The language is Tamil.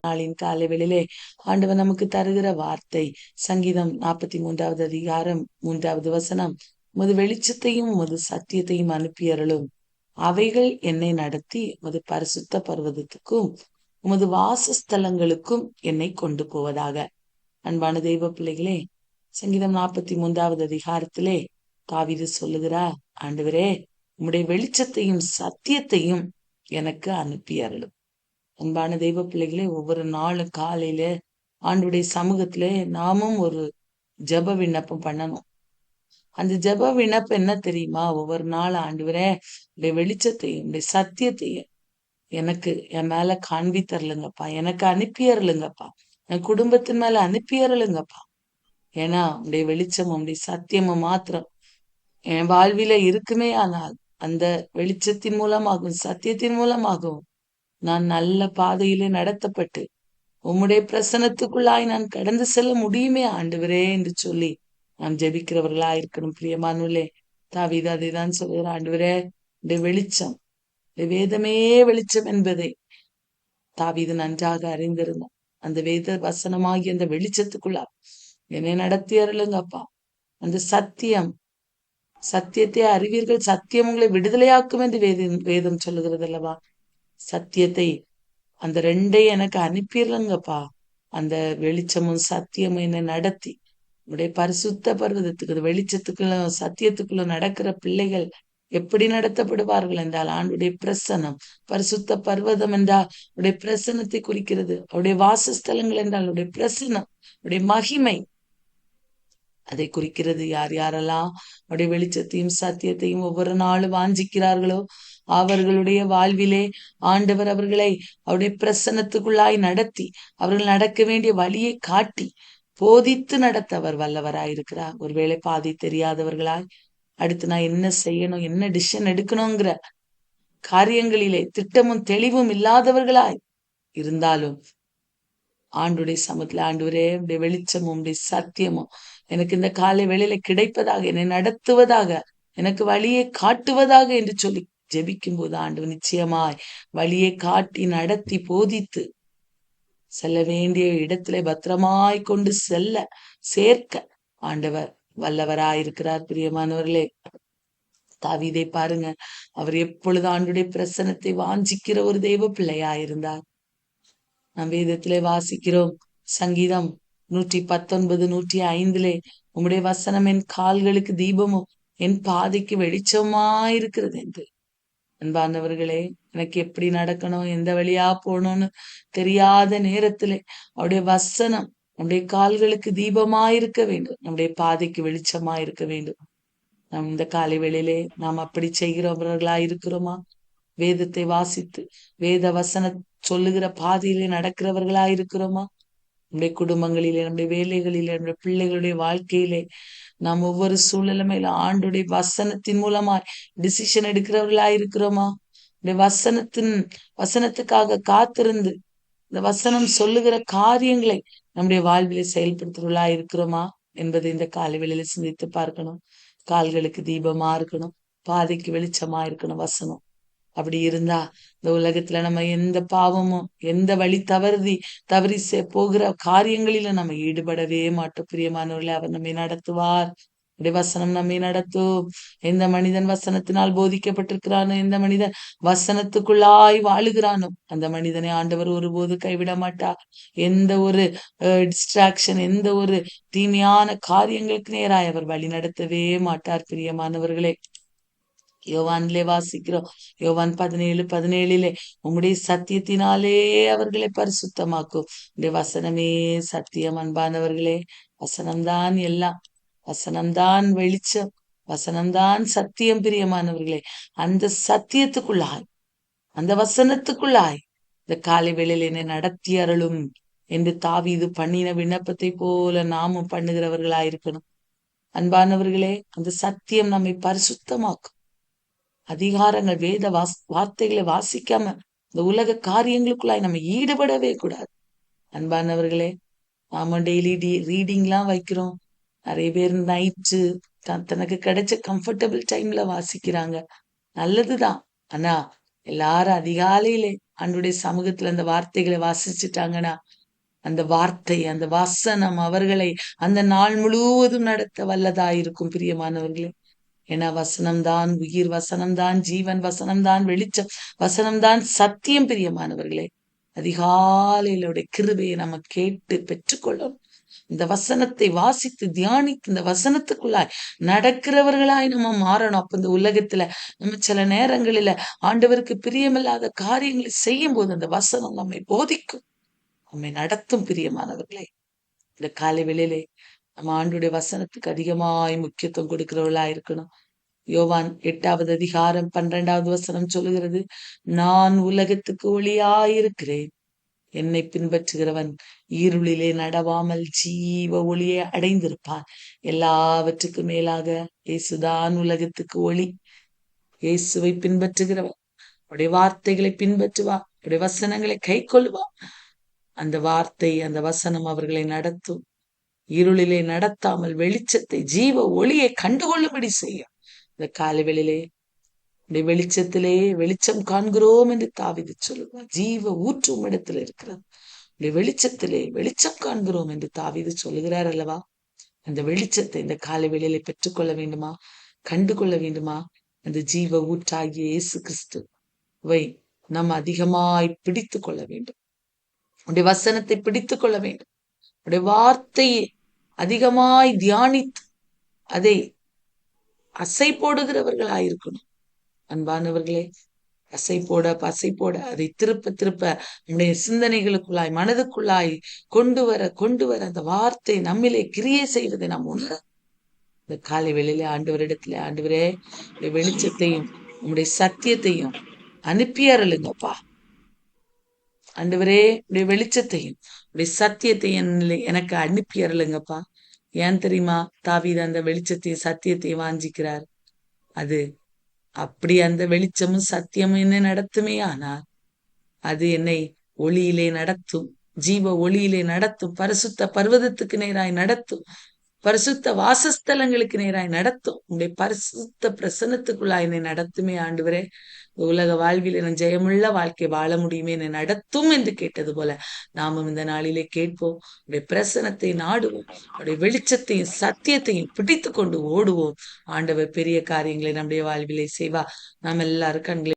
நாளின் காலை வேளையிலே ஆண்டவர் நமக்கு தருகிற வார்த்தை சங்கீதம் 43வது அதிகாரம் 3வது வசனம். உமது வெளிச்சத்தையும் உமது சத்தியத்தையும் அனுப்பியருளும், அவைகள் என்னை நடத்தி உமது பரிசுத்த பர்வதத்துக்கும் உமது வாசஸ்தலங்களுக்கும் என்னை கொண்டு போவதாக. அன்பான தெய்வ பிள்ளைகளே, சங்கீதம் 43வது அதிகாரத்திலே தாவீது சொல்லுகிறார், ஆண்டவரே உம்முடைய வெளிச்சத்தையும் சத்தியத்தையும் எனக்கு அனுப்பியருளும். அன்பான தெய்வ பிள்ளைகளே, ஒவ்வொரு நாளும் காலையில ஆண்டுடைய சமூகத்திலே நாமும் ஒரு ஜெப விண்ணப்பம் பண்ணணும். அந்த ஜெப விண்ணப்பம் என்ன தெரியுமா? ஒவ்வொரு நாள் ஆண்டவரே உடைய வெளிச்சத்தையும் உடைய சத்தியத்தையும் எனக்கு என் மேல காண்பித்தரலுங்கப்பா, எனக்கு அனுப்பியறலுங்கப்பா, என் குடும்பத்தின் மேல அனுப்பியறலுங்கப்பா. ஏன்னா உடைய வெளிச்சமும் உடைய சத்தியமும் மாத்திரம் என் வாழ்வில இருக்குமே. ஆனால் அந்த வெளிச்சத்தின் மூலமாகவும் சத்தியத்தின் மூலமாகவும் நான் நல்ல பாதையிலே நடத்தப்பட்டு உம்முடைய பிரசனத்துக்குள்ளாய் நான் கடந்து செல்ல முடியுமே ஆண்டவரே என்று சொல்லி நாம் ஜெபிக்கிறவர்களா இருக்கணும். பிரியமானவர்களே, தாவீது அதைதான் சொல்கிறார், ஆண்டவரே உடைய வெளிச்சம், உடைய வேதமே வெளிச்சம் என்பதை தாவீது நன்றாக அறிந்திருந்தான். அந்த வேத வசனமாகி அந்த வெளிச்சத்துக்குள்ளா என்னை நடத்தி அருளுங்கப்பா. அந்த சத்தியம், சத்தியத்தை அறிவீர்கள், சத்தியம் உங்களை விடுதலையாக்கும் என்று வேதம் சொல்லுகிறது அல்லவா? சத்தியத்தை அந்த ரெண்டையும் எனக்கு அனுப்பிடுறங்கப்பா. அந்த வெளிச்சமும் சத்தியமும் என்னை நடத்தி உடைய பரிசுத்த பர்வதத்துக்கு, வெளிச்சத்துக்குள்ள சத்தியத்துக்குள்ள நடக்கிற பிள்ளைகள் எப்படி நடத்தப்படுவார்கள் என்றால், ஆண்டுடைய பிரசனம், பரிசுத்த பர்வதம் என்றால் உடைய பிரசனத்தை குறிக்கிறது. அவருடைய வாசஸ்தலங்கள் என்றால் உடைய பிரசனம், உடைய மகிமை அதை குறிக்கிறது. யார் யாரெல்லாம் அவருடைய வெளிச்சத்தையும் சத்தியத்தையும் ஒவ்வொரு நாளும் வாஞ்சிக்கிறார்களோ அவர்களுடைய வாழ்விலே ஆண்டவர் அவர்களை அவருடைய பிரசன்னத்துக்குள்ளாய் நடத்தி அவர்கள் நடக்க வேண்டிய வழியை காட்டி போதித்து நடத்த அவர் வல்லவராயிருக்கிறார். ஒருவேளை பாதி தெரியாதவர்களாய், அடுத்து நான் என்ன செய்யணும், என்ன டிசிஷன் எடுக்கணுங்கிற காரியங்களிலே திட்டமும் தெளிவும் இல்லாதவர்களாய் இருந்தாலும் ஆண்டுடைய சமத்துல, ஆண்டவரே உடைய வெளிச்சமும் உடைய சத்தியமும் எனக்கு இந்த காலை வேளையில கிடைப்பதாக, என்னை நடத்துவதாக, எனக்கு வழியை காட்டுவதாக என்று சொல்லி ஜெபிக்கும் போது ஆண்டவர் நிச்சயமாய் வழியை காட்டி நடத்தி போதித்து செல்ல வேண்டிய இடத்திலே பத்திரமாய் கொண்டு செல்ல சேர்க்க ஆண்டவர் வல்லவராயிருக்கிறார். பிரியமானவர்களே, தாவீதை பாருங்க, அவர் எப்பொழுது ஆண்டுடைய பிரசனத்தை வாஞ்சிக்கிற ஒரு தெய்வ பிள்ளையாயிருந்தார். நாம் வேதத்திலே வாசிக்கிறோம், சங்கீதம் 119 105 உம்முடைய வசனம் என் கால்களுக்கு தீபமும் என் பாதைக்கு வெளிச்சமாயிருக்கிறது என்று. அன்பானவர்களே, எனக்கு எப்படி நடக்கணும், எந்த வழியா போகணும்னு தெரியாத நேரத்திலே அவருடைய வசனம் நம்முடைய கால்களுக்கு தீபமாயிருக்க வேண்டும், நம்முடைய பாதைக்கு வெளிச்சமாயிருக்க வேண்டும். நம் இந்த காலை வேளையிலே நாம் அப்படி செய்கிறவர்களா இருக்கிறோமா? வேதத்தை வாசித்து வேத வசன சொல்லுகிற பாதையிலே நடக்கிறவர்களா இருக்கிறோமா? நம்முடைய குடும்பங்களிலே, நம்முடைய வேலைகளிலே, நம்முடைய பிள்ளைகளுடைய வாழ்க்கையிலே நாம் ஒவ்வொரு சூழலுமையில ஆண்டுடைய வசனத்தின் மூலமா டிசிஷன் எடுக்கிறவர்களா இருக்கிறோமா? இந்த வசனத்துக்காக காத்திருந்து இந்த வசனம் சொல்லுகிற காரியங்களை நம்முடைய வாழ்விலே செயல்படுத்துவர்களா இருக்கிறோமா என்பதை இந்த காலை வேளையில சிந்தித்து பார்க்கணும். கால்களுக்கு தீபமா இருக்கணும், பாதைக்கு வெளிச்சமா இருக்கணும் வசனம். அப்படி இருந்தா இந்த உலகத்துல நம்ம எந்த பாவமும் எந்த வழி தவறி போகிற காரியங்களில நம்ம ஈடுபடவே மாட்டோம். பிரியமானவர்களே, அவர் நம்மை நடத்துவார். உடைய வசனம் நம்மை நடத்தும். எந்த மனிதன் வசனத்தினால் போதிக்கப்பட்டிருக்கிறானோ, எந்த மனிதன் வசனத்துக்குள்ளாய் வாழுகிறானோ அந்த மனிதனை ஆண்டவர் ஒருபோது கைவிட மாட்டார். எந்த ஒரு டிஸ்ட்ராக்ஷன், எந்த ஒரு தீமையான காரியங்களுக்கு நேராய் அவர் வழி நடத்தவே மாட்டார். பிரியமானவர்களே, யோவான்லே வாசிக்கிறோம், யோவான் 17:17 உம்முடைய சத்தியத்தினாலே அவர்களை பரிசுத்தமாக்கும், உடைய வசனமே சத்தியம். அன்பானவர்களே, வசனம்தான் எல்லாம், வசனம்தான் வெளிச்சம், வசனம்தான் சத்தியம். பிரியமானவர்களே, அந்த சத்தியத்துக்குள்ளாய், அந்த வசனத்துக்குள்ளாய் இந்த காலை வேளையில என்னை நடத்தி அருளும் என்று தாவீது பண்ணின விண்ணப்பத்தை போல நாமும் பண்ணுகிறவர்களாயிருக்கணும். அன்பானவர்களே, அந்த சத்தியம் நம்மை பரிசுத்தமாக்கும். அதிகாரங்கள் வேத வார்த்தைகளை வாசிக்காம இந்த உலக காரியங்களுக்குள்ளாய் நம்ம ஈடுபடவே கூடாது. அன்பானவர்களே, நாம டெய்லி ரீடிங்லாம் வைக்கிறோம். நிறைய பேர் நைட்டு தனக்கு கிடைச்ச கம்ஃபர்டபிள் டைம்ல வாசிக்கிறாங்க, நல்லதுதான். ஆனா எல்லாரும் அதிகாலையிலே ஆண்டவருடைய சமூகத்துல அந்த வார்த்தைகளை வாசிச்சுட்டாங்கன்னா அந்த வார்த்தை, அந்த வசனம் அவர்களை அந்த நாள் முழுவதும் நடத்த வல்லதாயிருக்கும் பிரியமானவர்களே. ஏன்னா வசனம்தான் உயிர், வசனம்தான் ஜீவன், வசனம்தான் வெளிச்சம், வசனம்தான் சத்தியம் பிரியமானவர்களே. அதிகாலையிலுடைய கிருபையை நம்ம கேட்டு பெற்றுக்கொள்ளணும். இந்த வசனத்தை வாசித்து தியானித்து இந்த வசனத்துக்குள்ளாய் நடக்கிறவர்களாய் நம்ம மாறணும். அப்ப இந்த உலகத்துல நம்ம சில நேரங்களில ஆண்டவருக்கு பிரியமில்லாத காரியங்களை செய்யும் போது அந்த வசனம் நம்மை போதிக்கும், நம்மை நடத்தும் பிரியமானவர்களே. இந்த காலை வேளையிலே நம்ம ஆண்டுடைய வசனத்துக்கு அதிகமாய் முக்கியத்துவம் கொடுக்கிறவர்களா இருக்கணும். யோவான் 8வது அதிகாரம் 12வது வசனம் சொல்லுகிறது, நான் உலகத்துக்கு ஒளியாயிருக்கிறேன். என்னை பின்பற்றுகிறவன் இருளிலே நடவாமல் ஜீவ ஒளியை அடைந்திருப்பான். எல்லாவற்றுக்கும் மேலாக இயேசுதான் உலகத்துக்கு ஒளி. இயேசுவை பின்பற்றுகிறவன், அவருடைய வார்த்தைகளை பின்பற்றுவா, அவருடைய வசனங்களை கை கொள்ளுவா. அந்த வார்த்தை, அந்த வசனம் அவர்களை நடத்தும். இருளிலே நடத்தாமல் வெளிச்சத்தை, ஜீவ ஒளியை கண்டுகொள்ளும்படி செய்யும். இந்த காலைவெளியிலே வெளிச்சத்திலே வெளிச்சம் காண்கிறோம் என்று தாவீது சொல்லுவார். ஜீவ ஊற்று உம்மிடத்தில் இருக்கிறது. வெளிச்சத்திலே வெளிச்சம் காண்கிறோம் என்று தாவீது சொல்லுகிறார் அல்லவா? அந்த வெளிச்சத்தை இந்த காலை வேளையிலே பெற்றுக்கொள்ள வேண்டுமா? கண்டுகொள்ள வேண்டுமா? அந்த ஜீவ ஊற்றாகிய இயேசு கிறிஸ்துவை நாம் அதிகமாய் பிடித்து கொள்ள வேண்டும். உடைய வசனத்தை பிடித்து கொள்ள வேண்டும். உடைய வார்த்தையை அதிகமாய் தியானித்து அதை அசை போடுகிறவர்களாயிருக்கணும். அன்பானவர்களே, அசை போட அதை திருப்ப திருப்ப நம்முடைய சிந்தனைகளுக்குள்ளாய், மனதுக்குள்ளாய் கொண்டு வர அந்த வார்த்தை நம்மிலே கிரியை செய்வதை நாம் உணர இந்த காலை வேளையில ஆண்டவரிடத்துல, ஆண்டவரே உடைய வெளிச்சத்தையும் உங்களுடைய சத்தியத்தையும் அனுப்பி அருளுங்கப்பா. ஆண்டவரே உடைய வெளிச்சத்தையும் உடைய சத்தியத்தையும் எனக்கு அனுப்பி அருளுங்கப்பா. ஏன் தெரியுமா தாவீது அந்த வெளிச்சத்தையும் சத்தியத்தையும் வாஞ்சிக்கிறார்? அது அப்படி அந்த வெளிச்சமும் சத்தியமும் என்னை நடத்துமே, ஆனால் அது என்னை ஒளியிலே நடத்தும், ஜீவ ஒளியிலே நடத்தும், பரிசுத்த பர்வதத்துக்கு நேராய் நடத்தும், பரிசுத்த வாசஸ்தலங்களுக்கு நேராய் நடத்தும். உங்களுடைய பரிசுத்த பிரசன்னத்துக்குள்ளா என்னை நடத்துமே ஆண்டவரே. உலக வாழ்வில் என ஜெயமுள்ள வாழ்க்கை வாழ முடியுமே, என்னை நடத்தும் என்று கேட்டது போல நாமும் இந்த நாளிலே கேட்போம். உடைய பிரசனத்தை நாடுவோம், உடைய வெளிச்சத்தையும் சத்தியத்தையும் பிடித்து கொண்டு ஓடுவோம். ஆண்டவர் பெரிய காரியங்களை நம்முடைய வாழ்விலே செய்வா. நாம் எல்லாரும் கண்களை